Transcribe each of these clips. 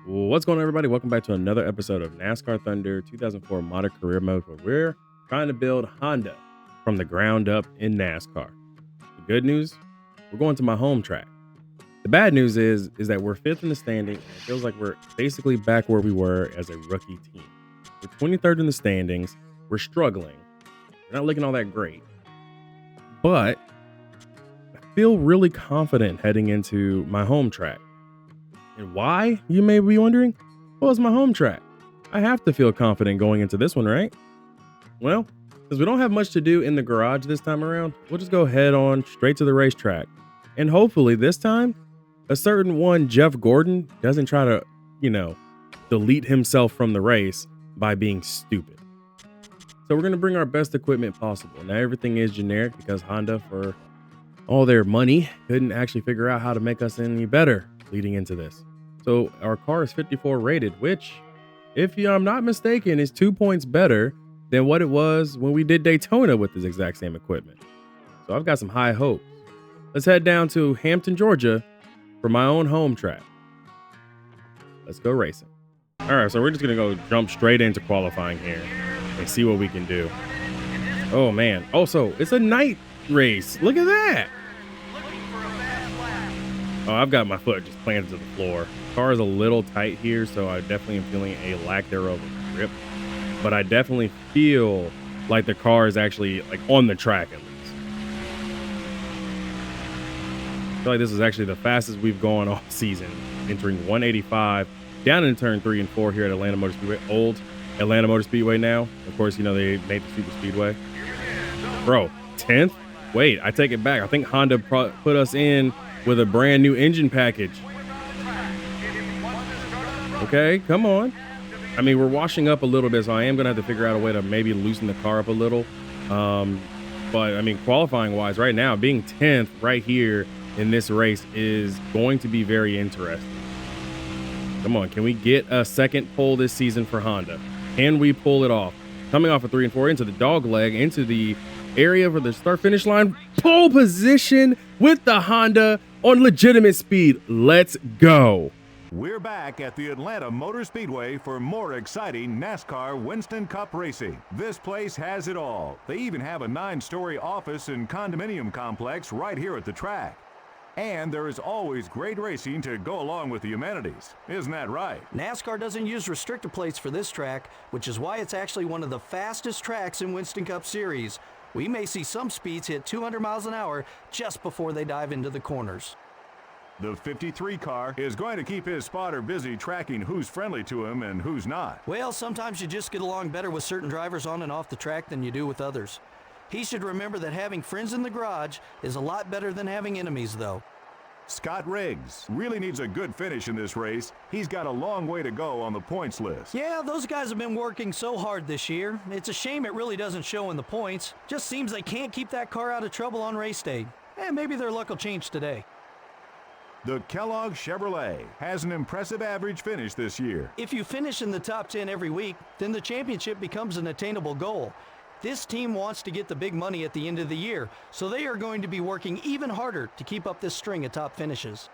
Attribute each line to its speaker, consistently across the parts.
Speaker 1: What's going on, everybody? Welcome back to another episode of NASCAR Thunder 2004 Modern Career Mode, where we're trying to build Honda from the ground up in NASCAR. The good news, we're going to my home track. The bad news is that we're fifth in the standing, and it feels like we're basically back where we were as a rookie team. We're 23rd in the standings. We're struggling. We're not looking all that great, but I feel really confident heading into my home track. And why, you may be wondering? Well, it's my home track. I have to feel confident going into this one, right? Well, because we don't have much to do in the garage this time around, we'll just go head on straight to the racetrack. And hopefully this time, a certain one, Jeff Gordon, doesn't try to, delete himself from the race by being stupid. So we're going to bring our best equipment possible. Now, everything is generic because Honda, for all their money, couldn't actually figure out how to make us any better leading into this. So our car is 54 rated, which, if I'm not mistaken, is 2 points better than what it was when we did Daytona with this exact same equipment. So I've got some high hopes. Let's head down to Hampton, Georgia for my own home track. Let's go racing. All right, so we're just gonna go jump straight into qualifying here and see what we can do. Oh man. Also, it's a night race. Look at that. Oh, I've got my foot just planted to the floor. Car is a little tight here, so I definitely am feeling a lack thereof of grip. But I definitely feel like the car is actually like on the track at least. I feel like this is actually the fastest we've gone all season, entering 185 down in turn 3 and 4 here at Atlanta Motor Speedway. Old Atlanta Motor Speedway now. Of course, they made the Super Speedway. Bro, 10th? Wait, I take it back. I think Honda put us in with a brand new engine package. Okay, come on. I mean, we're washing up a little bit, so I am going to have to figure out a way to maybe loosen the car up a little. But I mean, qualifying wise right now, being 10th right here in this race is going to be very interesting. Come on, can we get a second pole this season for Honda? Can we pull it off? Coming off of 3 and 4 into the dog leg, into the area for the start finish line, pole position with the Honda on legitimate speed. Let's go.
Speaker 2: We're back at the Atlanta Motor Speedway for more exciting NASCAR Winston Cup racing. This place has it all. They even have a 9-story office and condominium complex right here at the track. And there is always great racing to go along with the amenities. Isn't that right?
Speaker 3: NASCAR doesn't use restrictor plates for this track, which is why it's actually one of the fastest tracks in Winston Cup Series. We may see some speeds hit 200 miles an hour just before they dive into the corners.
Speaker 2: The 53 car is going to keep his spotter busy tracking who's friendly to him and who's not.
Speaker 3: Well, sometimes you just get along better with certain drivers on and off the track than you do with others. He should remember that having friends in the garage is a lot better than having enemies, though.
Speaker 2: Scott Riggs really needs a good finish in this race. He's got a long way to go on the points list.
Speaker 3: Yeah, those guys have been working so hard this year. It's a shame it really doesn't show in the points. Just seems they can't keep that car out of trouble on race day. Maybe their luck will change today.
Speaker 2: The Kellogg Chevrolet has an impressive average finish this year.
Speaker 3: If you finish in the top 10 every week, then the championship becomes an attainable goal. This team wants to get the big money at the end of the year, so they are going to be working even harder to keep up this string of top finishes.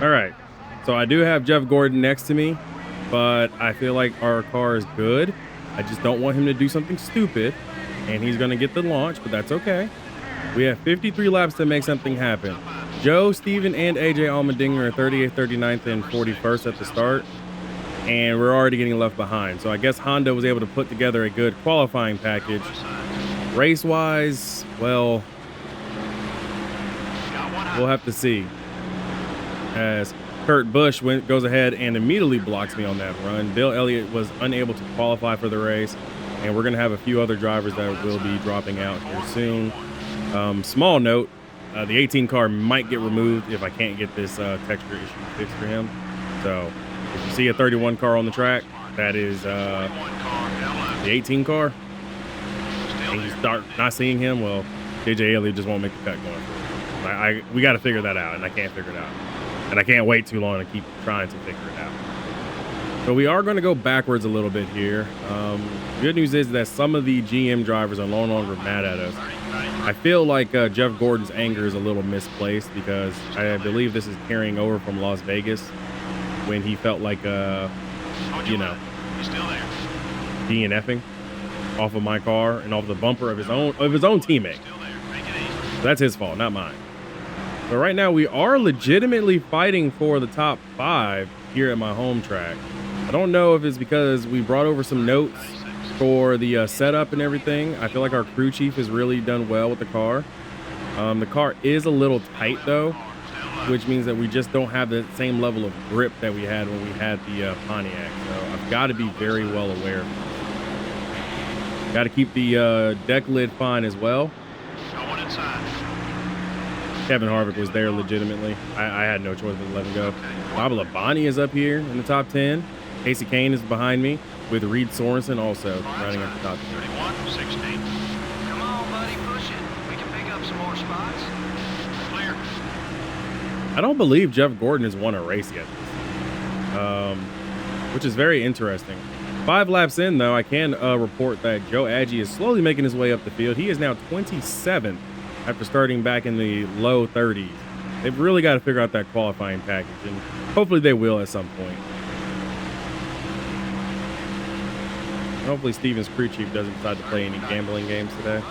Speaker 1: All right, so I do have Jeff Gordon next to me, but I feel like our car is good. I just don't want him to do something stupid, and he's going to get the launch, but that's okay. We have 53 laps to make something happen. Joe, Steven, and AJ Allmendinger are 38th, 39th, and 41st at the start, and we're already getting left behind. So I guess Honda was able to put together a good qualifying package. Race-wise, well, we'll have to see, as Kurt Busch goes ahead and immediately blocks me on that run. Bill Elliott was unable to qualify for the race, and we're going to have a few other drivers that will be dropping out here soon. Small note, the 18 car might get removed if I can't get this texture issue fixed for him. So If you see a 31 car on the track, that is the 18 car. And you start not seeing him, well, JJ Elliott just won't make the cut going forward. We got to figure that out, and I can't figure it out. And I can't wait too long to keep trying to figure it out. So we are going to go backwards a little bit here. Good news is that some of the GM drivers are no longer mad at us. I feel like Jeff Gordon's anger is a little misplaced because I believe this is carrying over from Las Vegas when he felt like, you know, DNFing off of my car and off the bumper of his own teammate. So that's his fault, not mine. But right now we are legitimately fighting for the top 5 here at my home track. I don't know if it's because we brought over some notes for the setup and everything. I feel like our crew chief has really done well with the car. The car is a little tight though, which means that we just don't have the same level of grip that we had when we had the Pontiac. So I've got to be very well aware of this. Got to keep the deck lid fine as well. Kevin Harvick was there legitimately. I had no choice but to let him go. Bob Labonte is up here in the top 10. Casey Kane is behind me with Reed Sorensen also running at the top 10.
Speaker 3: 31-16. Come on, buddy, push it. We can pick up some more spots. Clear.
Speaker 1: I don't believe Jeff Gordon has won a race yet, which is very interesting. 5 laps in, though, I can report that Joe Agee is slowly making his way up the field. He is now 27th after starting back in the low 30s. They've really got to figure out that qualifying package, and hopefully they will at some point. Hopefully Steven's crew chief doesn't decide to play any gambling games today.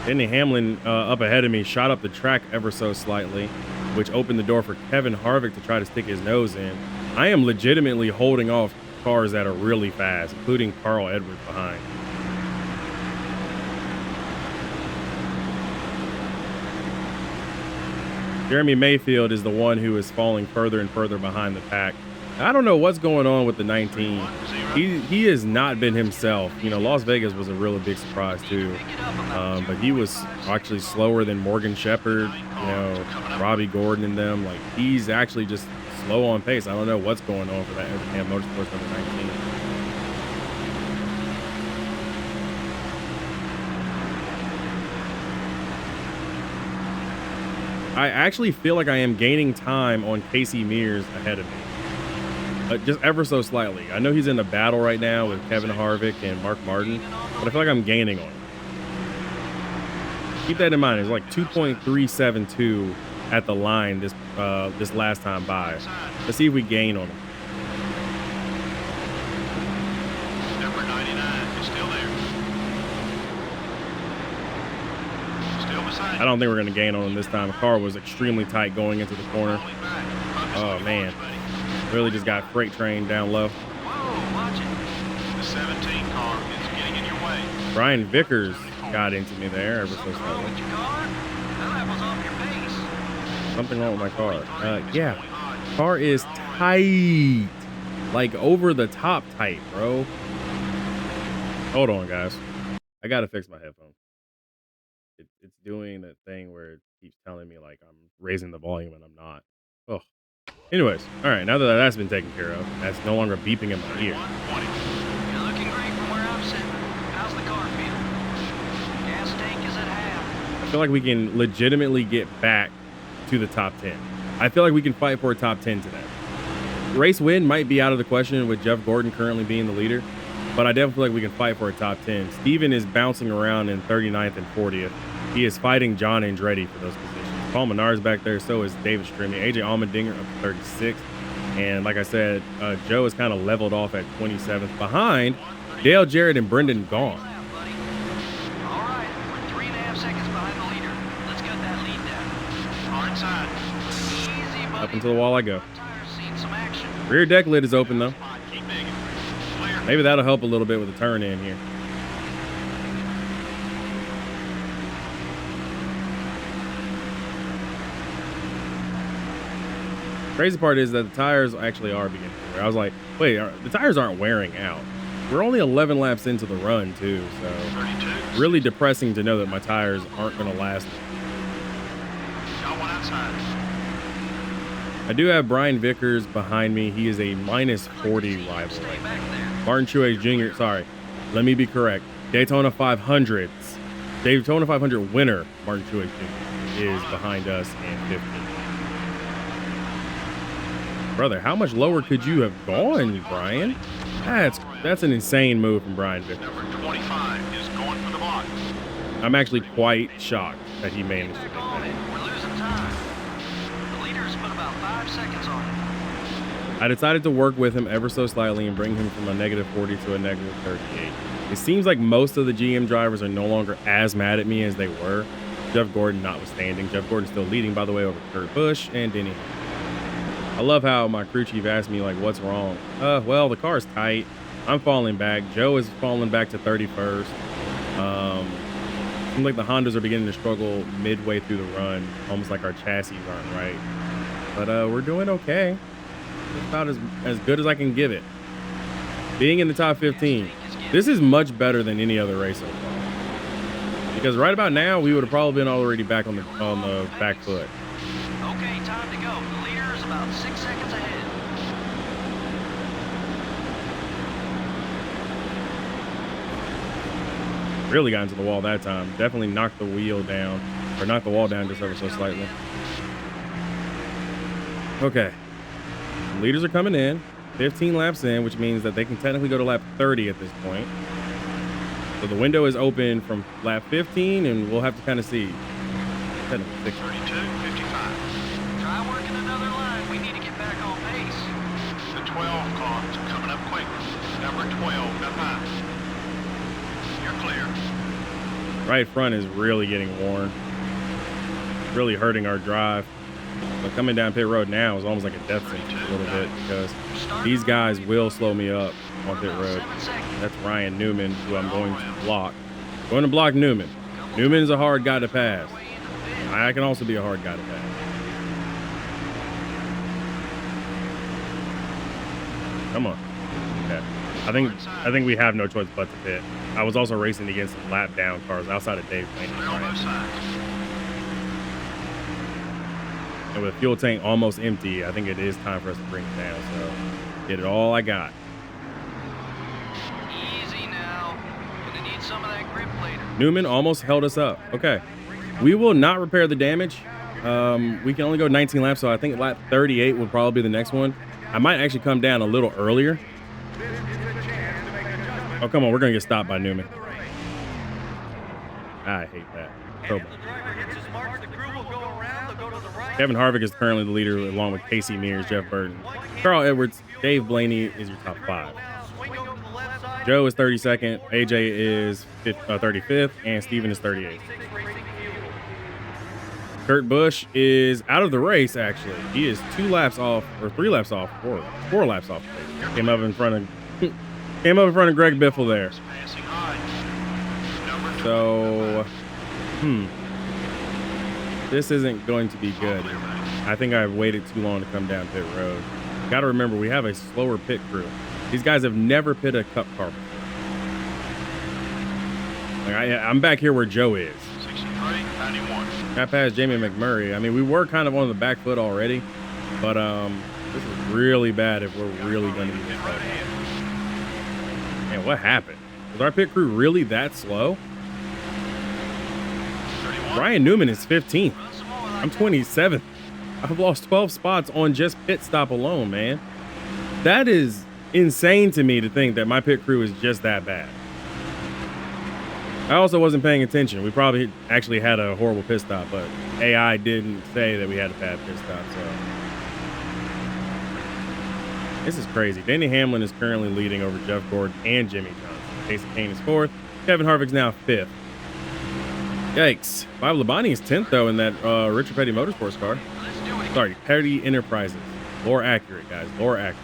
Speaker 1: Denny Hamlin up ahead of me shot up the track ever so slightly, which opened the door for Kevin Harvick to try to stick his nose in. I am legitimately holding off cars that are really fast, including Carl Edwards behind. Jeremy Mayfield is the one who is falling further and further behind the pack. I don't know what's going on with the 19. He has not been himself. You know, Las Vegas was a really big surprise too. But he was actually slower than Morgan Shepherd, you know, Robbie Gordon and them. Like, he's actually just slow on pace. I don't know what's going on for that Atlanta Motorsports number 19. I actually feel like I am gaining time on Casey Mears ahead of me. Just ever so slightly. I know he's in a battle right now with Kevin Harvick and Mark Martin, but I feel like I'm gaining on him. Keep that in mind. It's like 2.372 at the line this last time by. Let's see if we gain on him.
Speaker 4: Number 99 is still there. Still beside.
Speaker 1: I don't think we're going to gain on him this time. The car was extremely tight going into the corner. Oh, man. Really just got freight train down low.
Speaker 4: Whoa, watch it. The 17 car is getting in your way.
Speaker 1: Brian Vickers got into me there ever so
Speaker 4: Something wrong
Speaker 1: slightly.
Speaker 4: with your car? That was off your pace.
Speaker 1: Something wrong with my car. Yeah. Car is tight. Like over the top tight, bro. Hold on, guys. I got to fix my headphones. It's doing that thing where it keeps telling me like I'm raising the volume and I'm not. Oh. Anyways, all right, now that that's been taken care of, that's no longer beeping in my ear.
Speaker 3: You're looking great from where I'm sitting. How's the car feel? Gas tank is at half.
Speaker 1: I feel like we can legitimately get back to the top 10. I feel like we can fight for a top 10 today. Race win might be out of the question with Jeff Gordon currently being the leader, but I definitely feel like we can fight for a top 10. Steven is bouncing around in 39th and 40th. He is fighting John Andretti for those positions. Paul Menard's back there, so is David Strimmy. AJ Allmendinger up to 36th. And like I said, Joe is kind of leveled off at 27th behind Dale Jarrett and Brendan Gaughan.
Speaker 3: All right, we're 3.5 seconds behind the leader. Let's get that lead down.
Speaker 4: Car inside.
Speaker 3: Easy, buddy.
Speaker 1: Up until the wall I go.
Speaker 3: Tires seen some action.
Speaker 1: Rear deck lid is open though.
Speaker 4: Keep digging. Clear.
Speaker 1: Maybe that'll help a little bit with the turn in here. Crazy part is that the tires actually are beginning to wear. I was like, wait, the tires aren't wearing out. We're only 11 laps into the run too, so
Speaker 4: 32.
Speaker 1: really depressing to know that my tires aren't going to last.
Speaker 4: Got one inside.
Speaker 1: I do have Brian Vickers behind me. He is a minus 40 rival
Speaker 3: Stay
Speaker 1: right
Speaker 3: back
Speaker 1: now.
Speaker 3: there.
Speaker 1: Martin Truex Jr., sorry, let me be correct. Daytona 500 winner, Martin Truex Jr. is behind us and 15. Brother, how much lower could you have gone, Brian? That's an insane move from Brian Vickers.
Speaker 4: Number 25 is going for the block.
Speaker 1: I'm actually quite shocked that he managed to make
Speaker 3: Back on
Speaker 1: that.
Speaker 3: it. We're losing time. The leader's put about 5 seconds on it.
Speaker 1: I decided to work with him ever so slightly and bring him from a negative 40 to a negative 38. It seems like most of the GM drivers are no longer as mad at me as they were. Jeff Gordon notwithstanding. Jeff Gordon still leading, by the way, over Kurt Busch and Denny. I love how my crew chief asked me, like, what's wrong? Well, the car's tight. I'm falling back. Joe is falling back to 31st. Seems like the Hondas are beginning to struggle midway through the run, almost like our chassis aren't right. But we're doing okay. It's about as good as I can give it. Being in the top 15, this is much better than any other race so far. Because right about now, we would have probably been already back on the back foot.
Speaker 3: Okay, time to go. The leader is about 6 seconds ahead.
Speaker 1: Really got into the wall that time. Definitely knocked the wheel down, or knocked the wall down just ever so slightly. Okay. The leaders are coming in, 15 laps in, which means that they can technically go to lap 30 at this point. So the window is open from lap 15, and we'll have to kind of see. Technically 60.
Speaker 4: 32, 55.
Speaker 3: Try working another line. We need to get back on pace.
Speaker 4: The 12 car is coming up quick. Number 12 behind. You're clear.
Speaker 1: Right front is really getting worn. Really hurting our drive. But coming down pit road now is almost like a death sentence a little bit because these guys will slow me up on pit road. That's Ryan Newman, who I'm going to block. Going to block Newman. Newman is a hard guy to pass. I can also be a hard guy to pass. Come on. Okay. I think we have no choice but to pit. I was also racing against some lap down cars outside of Dave Blaney.
Speaker 4: They're on both sides.
Speaker 1: And with fuel tank almost empty, I think it is time for us to bring it down. So get it all I got.
Speaker 3: Easy now. Gonna need some of that grip later.
Speaker 1: Newman almost held us up. Okay. We will not repair the damage. We can only go 19 laps, so I think lap 38 will probably be the next one. I might actually come down a little earlier. Oh, come on. We're going to get stopped by Newman. I hate that. So bad. Kevin Harvick is currently the leader, along with Casey Mears, Jeff Burton. Carl Edwards, Dave Blaney is your top 5. Joe is 32nd, AJ is 35th, and Steven is 38th. Kurt Busch is out of the race, actually. He is 4 laps off. Came up in front of Greg Biffle there.
Speaker 4: Passing high. Number
Speaker 1: So, this isn't going to be good. I think I've waited too long to come down pit road. Got to remember, we have a slower pit crew. These guys have never pit a cup car before. Like I'm back here where Joe is.
Speaker 4: 63, 91.
Speaker 1: I passed Jamie McMurray. I mean, we were kind of on the back foot already, but this is really bad if we're really going to be this slow. Man, what happened? Was our pit crew really that slow?
Speaker 4: 31.
Speaker 1: Ryan Newman is 15th. I'm 27th. I've lost 12 spots on just pit stop alone, man. That is insane to me to think that my pit crew is just that bad. I also wasn't paying attention. We probably actually had a horrible pit stop, but AI didn't say that we had a bad pit stop, so. This is crazy. Danny Hamlin is currently leading over Jeff Gordon and Jimmy Johnson. Casey Kane is 4th. Kevin Harvick's now 5th. Yikes. Bob Labonte is 10th, though, in that Richard Petty Motorsports car. Sorry, Petty Enterprises. Lore accurate, guys. Lore accurate.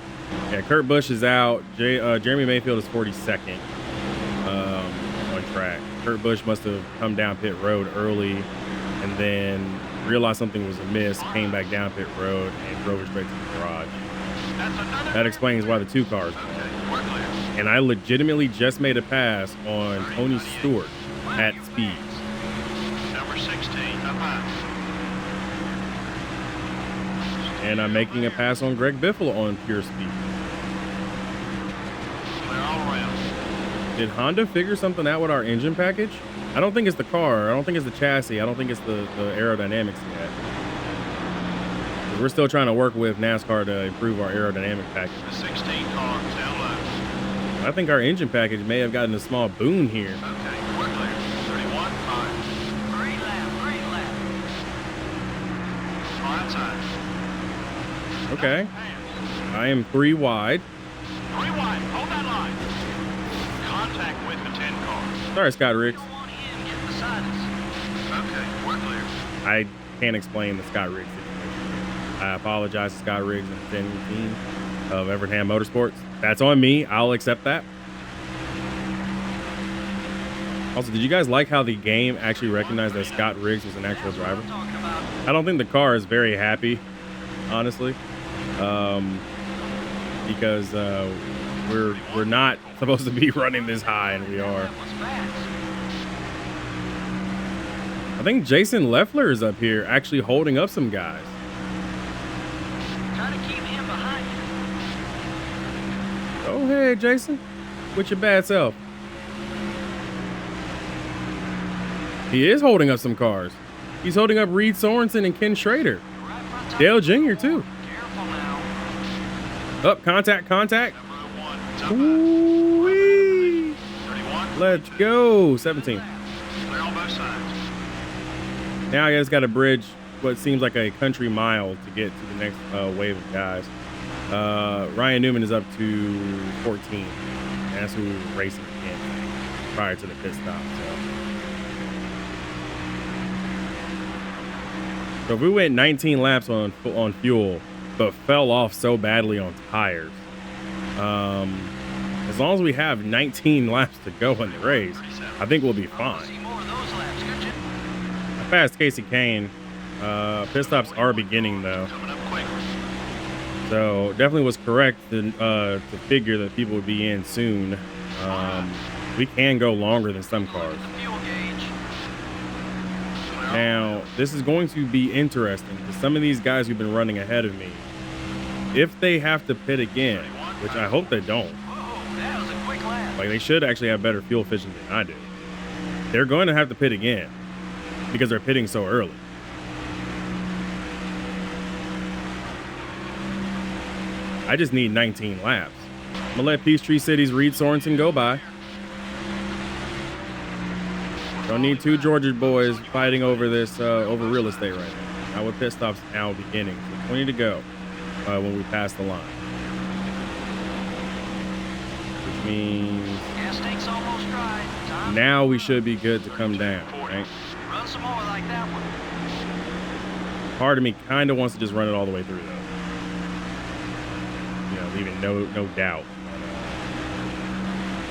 Speaker 1: Yeah, Kurt Busch is out. Jeremy Mayfield is 42nd on track. Kurt Busch must have come down pit road early and then realized something was amiss, came back down pit road, and drove it straight to the garage. That explains why the 2 cars won. And I legitimately just made a pass on Tony Stewart at speed.
Speaker 4: Number 16 up high.
Speaker 1: And I'm making a pass on Greg Biffle on pure speed.
Speaker 4: Clear all around.
Speaker 1: Did Honda figure something out with our engine package? I don't think it's the car. I don't think it's the chassis. I don't think it's the aerodynamics yet. 'Cause we're still trying to work with NASCAR to improve our aerodynamic package.
Speaker 4: The 16 car down low.
Speaker 1: I think our engine package may have gotten a small boon here.
Speaker 4: Okay, we're clear. 31, 5.
Speaker 3: Great lap, great lap.
Speaker 4: Fine time.
Speaker 1: Okay. I am 3 wide.
Speaker 4: 3 wide, hold that line. Contact with the 10 car.
Speaker 1: Sorry, Scott Riggs.
Speaker 3: Go on in, get beside us.
Speaker 4: Okay, we're clear.
Speaker 1: I can't explain the Scott Riggs situation. I apologize to Scott Riggs and the team of Atlanta Motorsports. That's on me. I'll accept that. Also, did you guys like how the game actually recognized that Scott Riggs was an actual driver?
Speaker 3: Talking about
Speaker 1: I don't think the car is very happy, honestly, because we're not supposed to be running this high, and we are.
Speaker 3: that was fast.
Speaker 1: I think Jason Leffler is up here, actually holding up some guys.
Speaker 3: Try to keep him behind you.
Speaker 1: Go ahead, Jason, with your bad self. He is holding up some cars. He's holding up Reed Sorensen and Ken Schrader.
Speaker 3: Right front tire.
Speaker 1: Dale Jr. too.
Speaker 3: Careful now.
Speaker 1: Up, contact.
Speaker 4: Number 1, top
Speaker 1: Ooh-wee.
Speaker 4: 31.
Speaker 1: Let's go. 17.
Speaker 4: Clear on both sides.
Speaker 1: Now I just got to bridge what seems like a country mile to get to the next wave of guys. Ryan Newman is up to 14. And that's who we were racing against prior to the pit stop. So if we went 19 laps on fuel, but fell off so badly on tires, as long as we have 19 laps to go in the race, I think we'll be fine.
Speaker 3: See more of those laps, could you?
Speaker 1: I passed Casey Kane. Pit stops are beginning though,
Speaker 4: Coming up quick.
Speaker 1: so definitely was correct to figure that people would be in soon. We can go longer than some cars.
Speaker 3: The fuel gauge.
Speaker 1: Now, this is going to be interesting because some of these guys who've been running ahead of me, if they have to pit again, which I hope they don't,
Speaker 3: Whoa, that was a quick lap.
Speaker 1: like they should actually have better fuel efficiency than I do. They're going to have to pit again because they're pitting so early. I just need 19 laps. I'm gonna let Peachtree City's Reed Sorensen go by. Don't need two Georgia boys fighting over this over real estate right now. Now with pit stops now beginning. So 20 to go when we pass the line. Which means
Speaker 3: Gas tank's almost dry. Time
Speaker 1: now we should be good to come down, right?
Speaker 3: run some more like that one.
Speaker 1: Part of me kind of wants to just run it all the way through though. You know, leaving no doubt.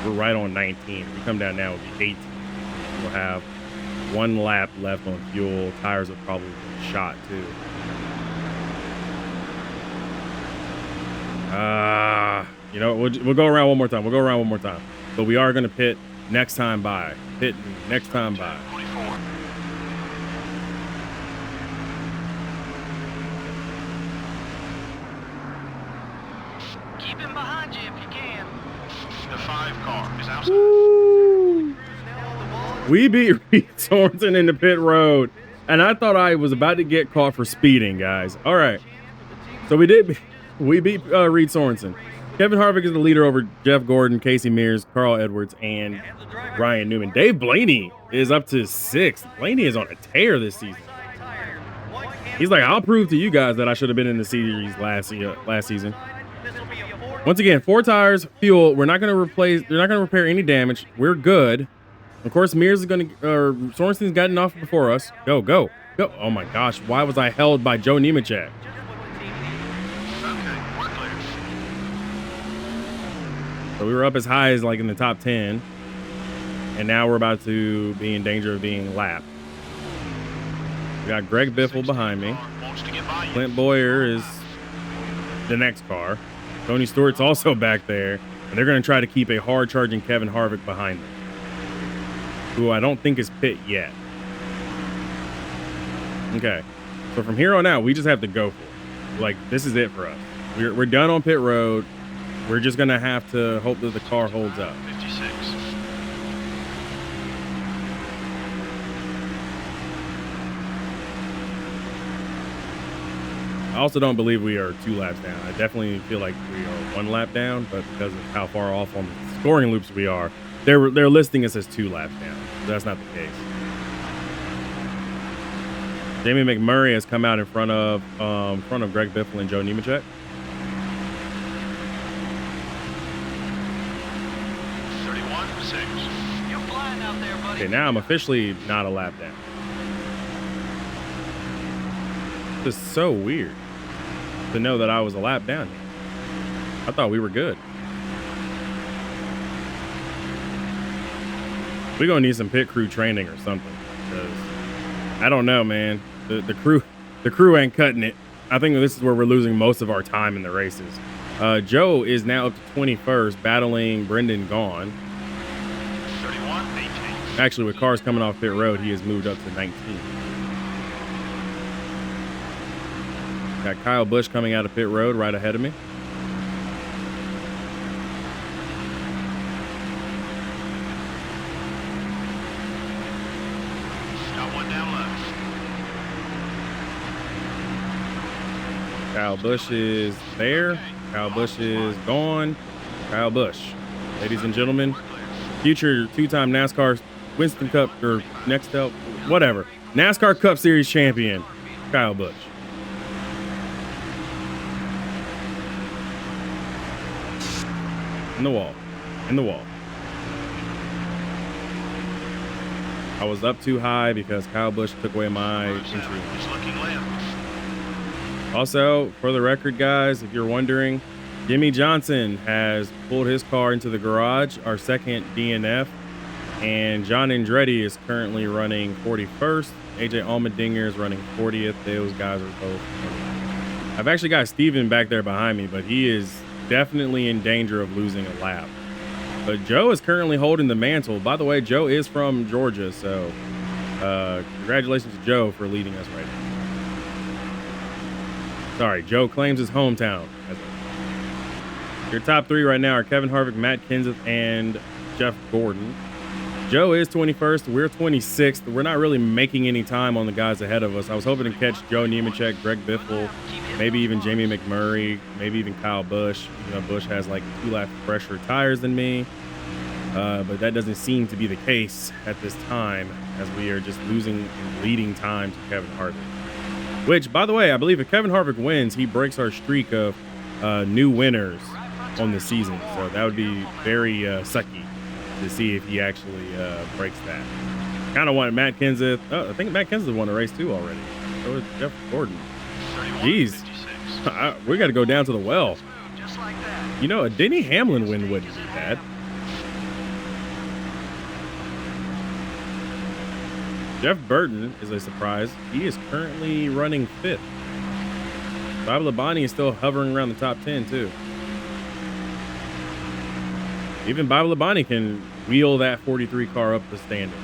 Speaker 1: We're right on 19. If we come down now, it'll be 18. We'll have 1 lap left on fuel. Tires will probably be shot too. You know, we'll go around one more time. But we are going to pit next time by. Pit next time by.
Speaker 4: 24.
Speaker 3: Keep him behind you if you can.
Speaker 4: The 5 car is outside.
Speaker 1: Woo! We beat Reed Sorensen in the pit road, and I thought I was about to get caught for speeding, guys. All right, so we beat Reed Sorensen. Kevin Harvick is the leader over Jeff Gordon, Casey Mears, Carl Edwards, and Ryan Newman. Dave Blaney is up to 6th. Blaney is on a tear this season. He's like, I'll prove to you guys that I should have been in the series last season. Once again, 4 tires, fuel. We're not going to replace. They're not going to repair any damage. We're good. Of course, Mears is going to. Sorensen's gotten off before us. Go. Oh my gosh! Why was I held by Joe Nemechek?
Speaker 4: Okay, we're clear.
Speaker 1: So we were up as high as like in the top 10, and now we're about to be in danger of being lapped. We got Greg Biffle behind me.
Speaker 4: Wants to get by you.
Speaker 1: Clint Boyer is the next car. Tony Stewart's also back there, and they're going to try to keep a hard-charging Kevin Harvick behind them, who I don't think is pit yet. Okay, so from here on out, we just have to go for it. like, this is it for us. We're done on pit road. We're just gonna have to hope that the car holds up.
Speaker 4: 56.
Speaker 1: I also don't believe we are 2 laps down. I definitely feel like we are 1 lap down, but because of how far off on the scoring loops we are, they're listing us as 2 laps down. That's not the case. Jamie McMurray has come out in front of Greg Biffle and Joe Nemechek.
Speaker 4: 31.6.
Speaker 3: You're flying out there, buddy.
Speaker 1: Okay, now I'm officially not a lap down. This is so weird to know that I was a lap down here. I thought we were good. We're gonna need some pit crew training or something, because I don't know, man. The crew ain't cutting it. I think this is where we're losing most of our time in the races. Joe is now up to 21st, battling Brendan Gaughan.
Speaker 4: 31.18.
Speaker 1: Actually, with cars coming off pit road, he has moved up to 19. Got Kyle Busch coming out of pit road right ahead of me.
Speaker 4: Got one down left.
Speaker 1: Kyle Busch is there. Kyle Busch is gone. Kyle Busch. Ladies and gentlemen, future 2-time NASCAR Winston Cup or next up, whatever. NASCAR Cup Series champion, Kyle Busch. In the wall. In the wall. I was up too high because Kyle Busch took away my entry.
Speaker 4: He's looking left.
Speaker 1: Also, for the record, guys, if you're wondering, Jimmy Johnson has pulled his car into the garage, our second DNF, and John Andretti is currently running 41st. AJ Allmendinger is running 40th. Those guys are both. I've actually got Steven back there behind me, but he is definitely in danger of losing a lap. But Joe is currently holding the mantle. By the way, Joe is from Georgia, so congratulations to Joe for leading us right now. Sorry, Joe claims his hometown. Your top 3 right now are Kevin Harvick, Matt Kenseth, and Jeff Gordon. Joe is 21st. We're 26th. We're not really making any time on the guys ahead of us. I was hoping to catch Joe Nemechek, Greg Biffle, maybe even Jamie McMurray, maybe even Kyle Busch. You know, Busch has like 2 laps fresher tires than me, but that doesn't seem to be the case at this time, as we are just losing and leading time to Kevin Harvick. Which, by the way, I believe if Kevin Harvick wins, he breaks our streak of new winners on the season. So that would be very sucky to see if he actually breaks that. Kind of wanted Matt Kenseth. Oh, I think Matt Kenseth won a race too already. So is Jeff Gordon. Jeez, we got to go down to the well.
Speaker 3: Just like that.
Speaker 1: You know, a Denny Hamlin win wouldn't be bad. Jeff Burton is a surprise. He is currently running 5th. Bob Labonte is still hovering around the top 10 too. Even Bob Labonte can wheel that 43 car up the standing.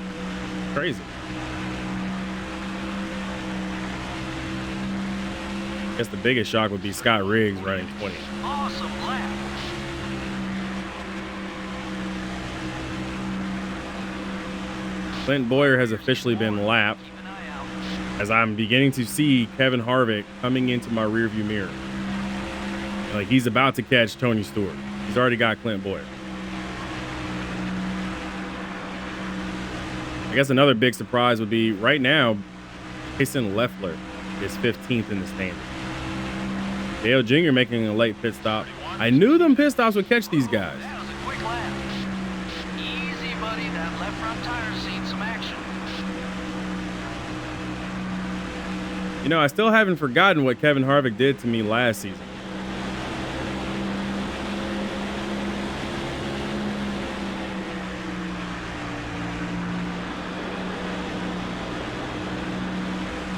Speaker 1: Crazy. I guess the biggest shock would be Scott Riggs running 20.
Speaker 3: Awesome lap.
Speaker 1: Clint Boyer has officially been lapped,
Speaker 3: Keep an eye out.
Speaker 1: as I'm beginning to see Kevin Harvick coming into my rearview mirror. Like he's about to catch Tony Stewart. He's already got Clint Boyer. I guess another big surprise would be right now, Jason Leffler is 15th in the standings. Dale Jr. making a late pit stop. I knew them pit stops would catch these guys.
Speaker 3: That was a quick lap. Easy, buddy. That left front tire's seen some action.
Speaker 1: You know, I still haven't forgotten what Kevin Harvick did to me last season.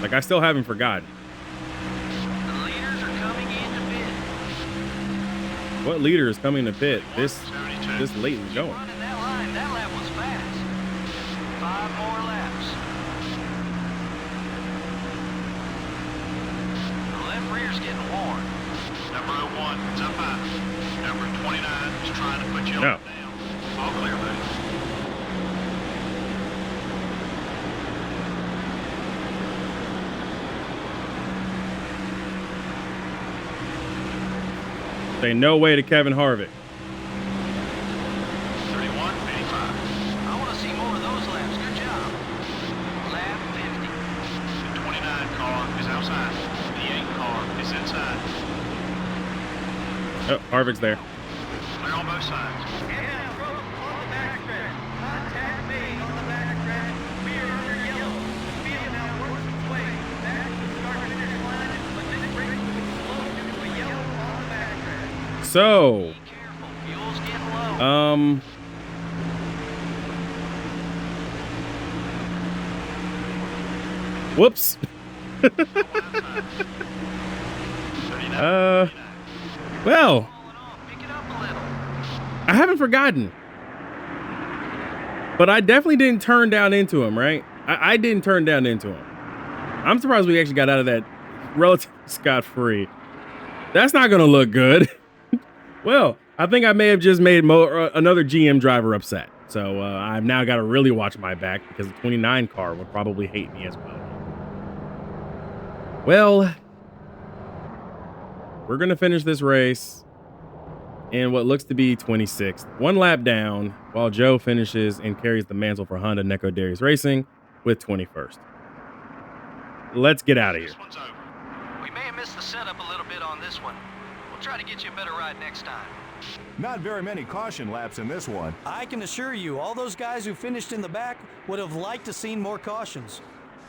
Speaker 1: Like, I still haven't forgotten.
Speaker 3: The leaders are coming into pit.
Speaker 1: What leader is coming to pit this late in the going?
Speaker 3: Running that line. That lap was fast. 5 more laps. The left rear's getting warm.
Speaker 4: It's up high. Number 29 is trying to put you
Speaker 1: No.
Speaker 4: down. All clear, buddy.
Speaker 1: Say no way to Kevin Harvick.
Speaker 4: 31.85.
Speaker 3: I want to see more of those laps. Good job. Lap 50.
Speaker 4: The 29 car is outside. The 8 car is inside.
Speaker 1: Oh, Harvick's there.
Speaker 4: Clear on both sides.
Speaker 3: Yeah, on the backstretch. Contact made on the backstretch. We are under yellow. The field now works its way back to the start-finish line, but this race will be slow due to a yellow on the backstretch.
Speaker 1: So,
Speaker 3: Be careful. Fuel's getting low.
Speaker 1: Whoops. Well,
Speaker 3: Pick it up a little.
Speaker 1: I haven't forgotten. But I definitely didn't turn down into him, right? I didn't turn down into him. I'm surprised we actually got out of that relatively scot-free. That's not going to look good. Well, I think I may have just made another GM driver upset. So I've now got to really watch my back because the 29 car would probably hate me as well. Well, we're going to finish this race in what looks to be 26th. One lap down while Joe finishes and carries the mantle for Honda Neco Darius Racing with 21st. Let's get out of here.
Speaker 4: This one's over.
Speaker 3: We may have missed the setup a little bit on this one. We'll try to get you a better ride next time.
Speaker 2: Not very many caution laps in this one.
Speaker 3: I can assure you, all those guys who finished in the back would have liked to seen more cautions.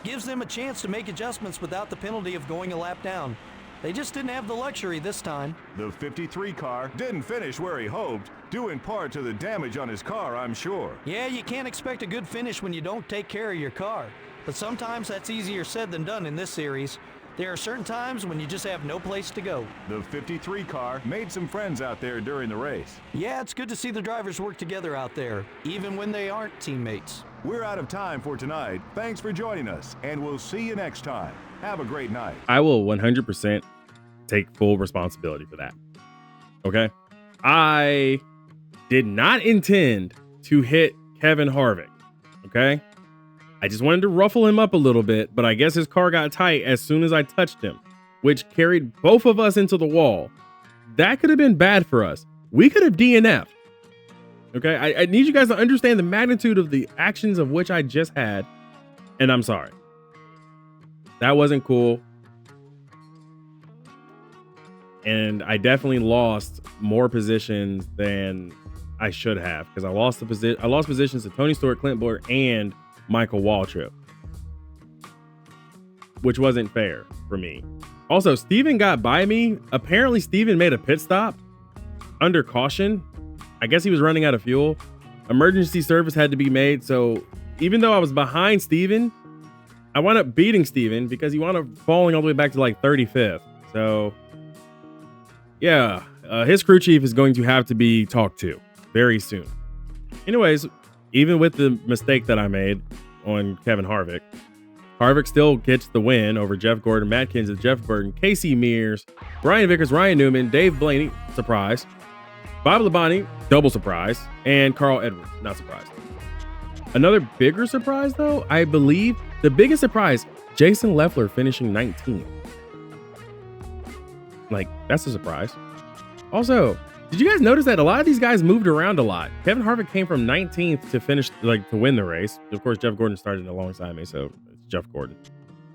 Speaker 3: Gives them a chance to make adjustments without the penalty of going a lap down. They just didn't have the luxury this time.
Speaker 2: The 53 car didn't finish where he hoped, due in part to the damage on his car, I'm sure.
Speaker 3: Yeah, you can't expect a good finish when you don't take care of your car. But sometimes that's easier said than done in this series. There are certain times when you just have no place to go.
Speaker 2: The 53 car made some friends out there during the race.
Speaker 3: Yeah, it's good to see the drivers work together out there, even when they aren't teammates.
Speaker 2: We're out of time for tonight. Thanks for joining us, and we'll see you next time. Have a great night.
Speaker 1: I will 100% take full responsibility for that. Okay? I did not intend to hit Kevin Harvick. Okay? I just wanted to ruffle him up a little bit, but I guess his car got tight as soon as I touched him, which carried both of us into the wall. That could have been bad for us. We could have DNF'd. Okay? I need you guys to understand the magnitude of the actions of which I just had, and I'm sorry. That wasn't cool. And I definitely lost more positions than I should have because I lost positions to Tony Stewart, Clint Boyer, and Michael Waltrip, which wasn't fair for me. Also, Steven got by me. Apparently, Steven made a pit stop under caution. I guess he was running out of fuel. Emergency service had to be made. So even though I was behind Steven, I wound up beating Steven because he wound up falling all the way back to like 35th. So yeah, his crew chief is going to have to be talked to very soon. Anyways, even with the mistake that I made on Kevin Harvick, Harvick still gets the win over Jeff Gordon, Matt Kenseth, Jeff Burton, Casey Mears, Brian Vickers, Ryan Newman, Dave Blaney, surprise, Bob Labonte, double surprise, and Carl Edwards, not surprised. Another bigger surprise, though, I believe the biggest surprise, Jason Leffler finishing 19th. Like, that's a surprise. Also, did you guys notice that a lot of these guys moved around a lot? Kevin Harvick came from 19th to finish, to win the race. Of course, Jeff Gordon started alongside me, so it's Jeff Gordon.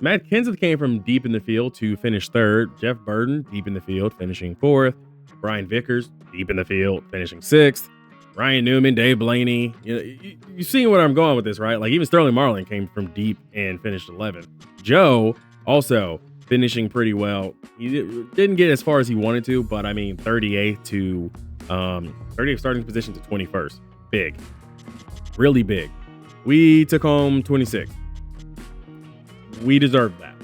Speaker 1: Matt Kenseth came from deep in the field to finish 3rd. Jeff Burton, deep in the field, finishing 4th. Brian Vickers, deep in the field, finishing 6th. Ryan Newman, Dave Blaney. You see where I'm going with this, right? Like, even Sterling Marlin came from deep and finished 11th. Joe, also finishing pretty well. He didn't get as far as he wanted to, but I mean, 38th to 38th starting position to 21st. Big, really big. We took home 26th. We deserved that.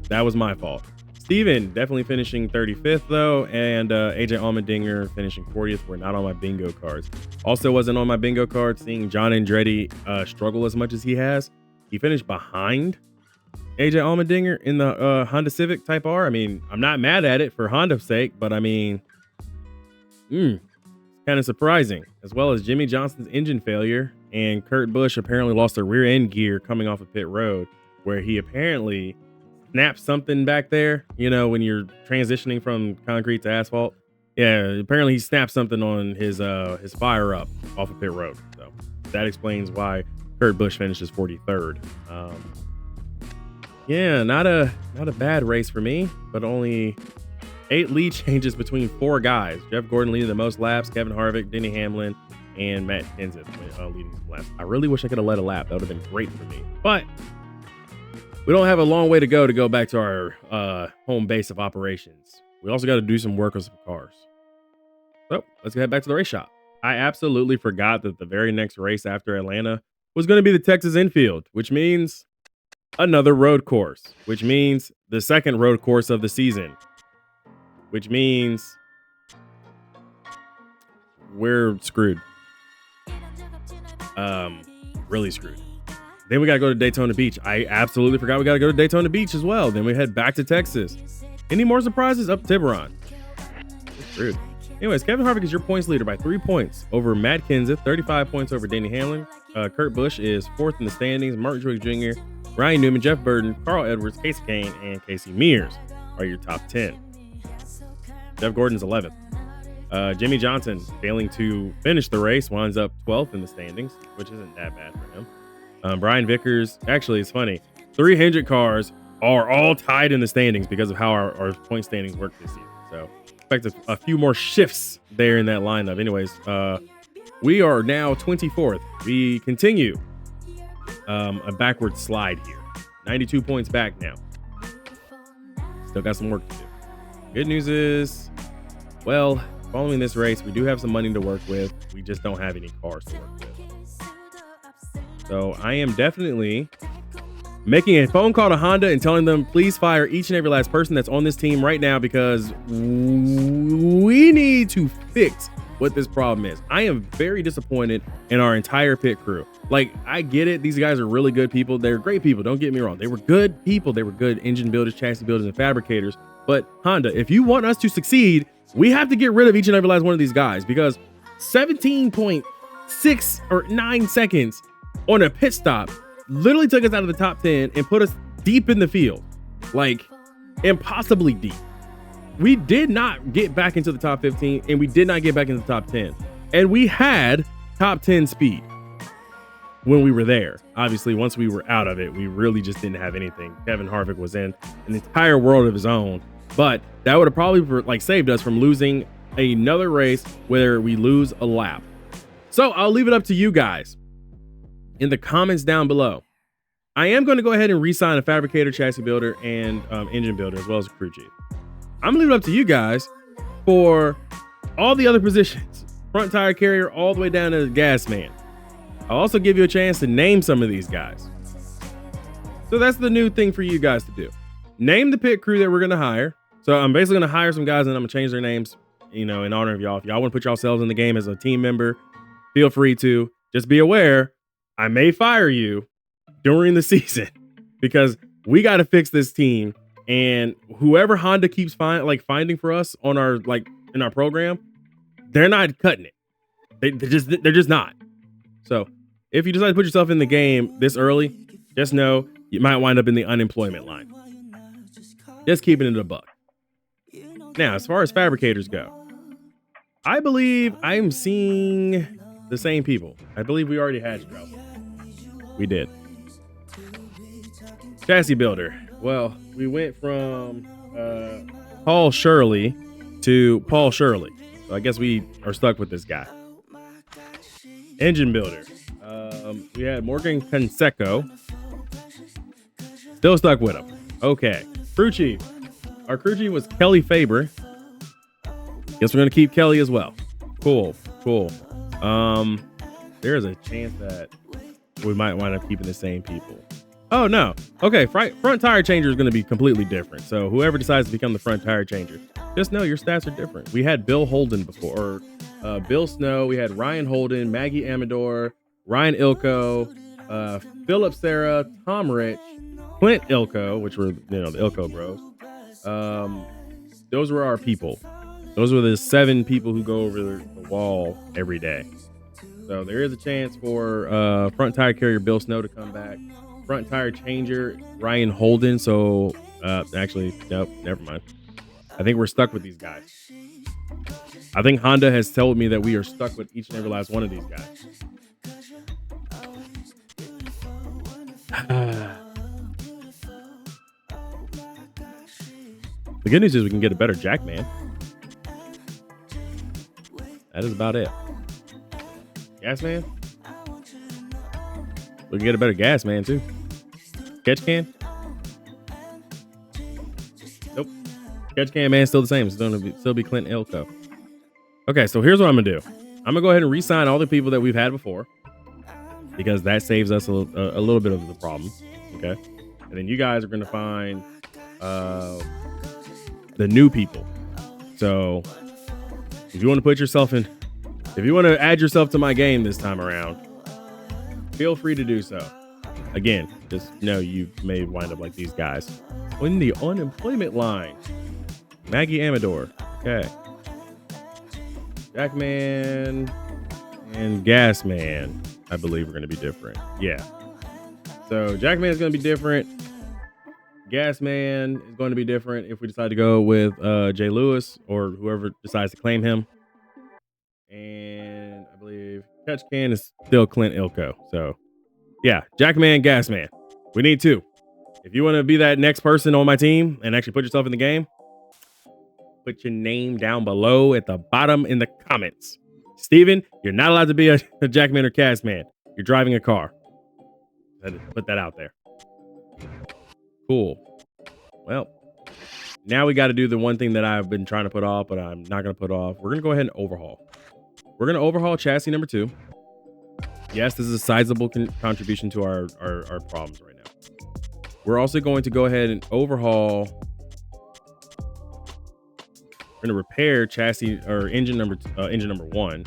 Speaker 1: That was my fault. Steven definitely finishing 35th though, and AJ Allmendinger finishing 40th. We're not on my bingo cards. Also wasn't on my bingo card seeing John Andretti struggle as much as he has. He finished behind AJ Allmendinger in the Honda Civic Type R. I mean, I'm not mad at it for Honda's sake, but I mean, kind of surprising. As well as Jimmy Johnson's engine failure, and Kurt Busch apparently lost a rear end gear coming off of pit road, where he apparently snapped something back there. You know, when you're transitioning from concrete to asphalt. Yeah, apparently he snapped something on his fire up off of pit road. So that explains why Kurt Busch finishes 43rd. Yeah, not a bad race for me, but only 8 lead changes between 4 guys. Jeff Gordon leading the most laps, Kevin Harvick, Denny Hamlin, and Matt Kenseth leading some laps. I really wish I could have led a lap. That would have been great for me. But we don't have a long way to go back to our home base of operations. We also got to do some work on some cars. So let's head back to the race shop. I absolutely forgot that the very next race after Atlanta was going to be the Texas infield, which means another road course, which means the second road course of the season, which means we're screwed. Really screwed. Then we got to go to Daytona Beach. I absolutely forgot we got to go to Daytona Beach as well. Then we head back to Texas. Any more surprises? Up Tiburon. We're screwed. Anyways, Kevin Harvick is your points leader by 3 points over Matt Kenseth, 35 points over Denny Hamlin. Kurt Busch is 4th in the standings. Martin Truex Jr., Ryan Newman, Jeff Burton, Carl Edwards, Casey Kane, and Casey Mears are your top 10. Jeff Gordon's 11th. Jimmy Johnson, failing to finish the race, winds up 12th in the standings, which isn't that bad for him. Brian Vickers, actually, it's funny. 3 Hendrick cars are all tied in the standings because of how our point standings work this season. So expect a few more shifts there in that lineup. Anyways, we are now 24th. We continue a backward slide here. 92 points back now. Still got some work to do. Good news is, well, following this race, we do have some money to work with. We just don't have any cars to work with. So I am definitely making a phone call to Honda and telling them, please fire each and every last person that's on this team right now, because we need to fix what this problem is. I am very disappointed in our entire pit crew. Like, I get it. These guys are really good people. They're great people. Don't get me wrong. They were good people. They were good engine builders, chassis builders, and fabricators. But Honda, if you want us to succeed, we have to get rid of each and every last one of these guys, because 17.6 or 9 seconds on a pit stop literally took us out of the top 10 and put us deep in the field, like impossibly deep. We did not get back into the top 15, and we did not get back into the top 10. And we had top 10 speed when we were there. Obviously, once we were out of it, we really just didn't have anything. Kevin Harvick was in an entire world of his own, but that would have probably saved us from losing another race where we lose a lap. So I'll leave it up to you guys in the comments down below. I am going to go ahead and re-sign a fabricator, chassis builder, and engine builder, as well as a crew chief. I'm leaving it up to you guys for all the other positions, front tire carrier all the way down to the gas man. I'll also give you a chance to name some of these guys. So that's the new thing for you guys to do. Name the pit crew that we're going to hire. So I'm basically going to hire some guys and I'm going to change their names, in honor of y'all. If y'all want to put yourselves in the game as a team member, feel free to. Just be aware, I may fire you during the season because we got to fix this team. And whoever Honda keeps finding for us on our in our program, they're not cutting it. They're just not. So if you decide to put yourself in the game this early, just know you might wind up in the unemployment line. Just keeping it a buck. Now, as far as fabricators go, I believe I'm seeing the same people. I believe we already had Strauss. We did. Chassis builder. Well, we went from Paul Shirley to Paul Shirley. So I guess we are stuck with this guy. Engine builder. We had Morgan Canseco. Still stuck with him. Okay. Crew chief. Our crew chief was Kelly Faber. Guess we're going to keep Kelly as well. Cool. There's a chance that we might wind up keeping the same people. Oh, no. Okay, front tire changer is going to be completely different. So whoever decides to become the front tire changer, just know your stats are different. We had Bill Holden before, or Bill Snow. We had Ryan Holden, Maggie Amador, Ryan Ilko, Philip Sarah, Tom Rich, Clint Ilko, which were, the Ilko bros. Those were our people. Those were the 7 people who go over the wall every day. So there is a chance for front tire carrier Bill Snow to come back. Front tire changer Ryan Holden. So actually, nope, never mind. I think we're stuck with these guys. I think Honda has told me that we are stuck with each and every last one of these guys. The good news is we can get a better jack man. That is about it. Gas man? We can get a better gas man too. Catch can? Nope. Catch can man still the same. It's going to still be Clint Ilko. Okay, so here's what I'm going to do. I'm going to go ahead and re-sign all the people that we've had before, because that saves us a little bit of the problem. Okay. And then you guys are going to find the new people. So if you want to put yourself in, if you want to add yourself to my game this time around, feel free to do so. Again, just know you may wind up like these guys in the unemployment line. Maggie Amador. Okay. Jackman and Gasman, I believe, are going to be different. Yeah. So Jackman is going to be different. Gasman is going to be different if we decide to go with Jay Lewis or whoever decides to claim him. And I believe Catch Can is still Clint Ilko. So yeah, Jackman, Gasman. We need 2. If you want to be that next person on my team and actually put yourself in the game, put your name down below at the bottom in the comments. Steven, you're not allowed to be a Jackman or Gasman. You're driving a car. Put that out there. Cool. Well, now we got to do the one thing that I've been trying to put off, but I'm not going to put off. We're going to go ahead and overhaul. We're going to overhaul chassis number 2. Yes, this is a sizable contribution to our problems right now. We're also going to go ahead and overhaul. We're going to repair chassis or engine number 1.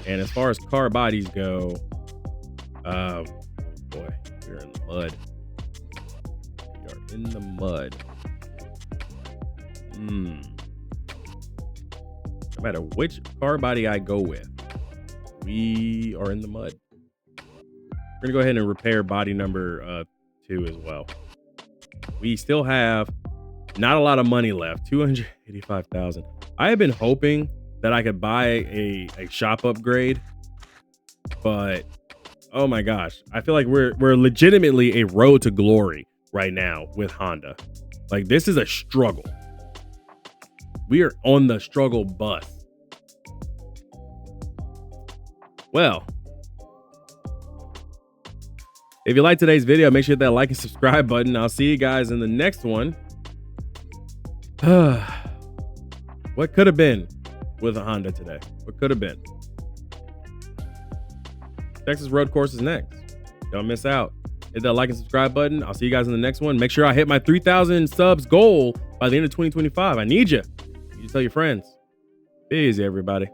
Speaker 1: And as far as car bodies go, boy, we're in the mud. We are in the mud. No matter which car body I go with, we are in the mud. We're gonna go ahead and repair body number 2 as well. We still have not a lot of money left, $285,000. I have been hoping that I could buy a shop upgrade, but oh my gosh, I feel like we're legitimately a road to glory right now with Honda. Like, this is a struggle. We are on the struggle bus. Well, if you like today's video, make sure you hit that like and subscribe button. I'll see you guys in the next one. What could have been with a Honda today? What could have been? Texas Road Course is next. Don't miss out. Hit that like and subscribe button. I'll see you guys in the next one. Make sure I hit my 3,000 subs goal by the end of 2025. I need you. You tell your friends. Be easy, everybody.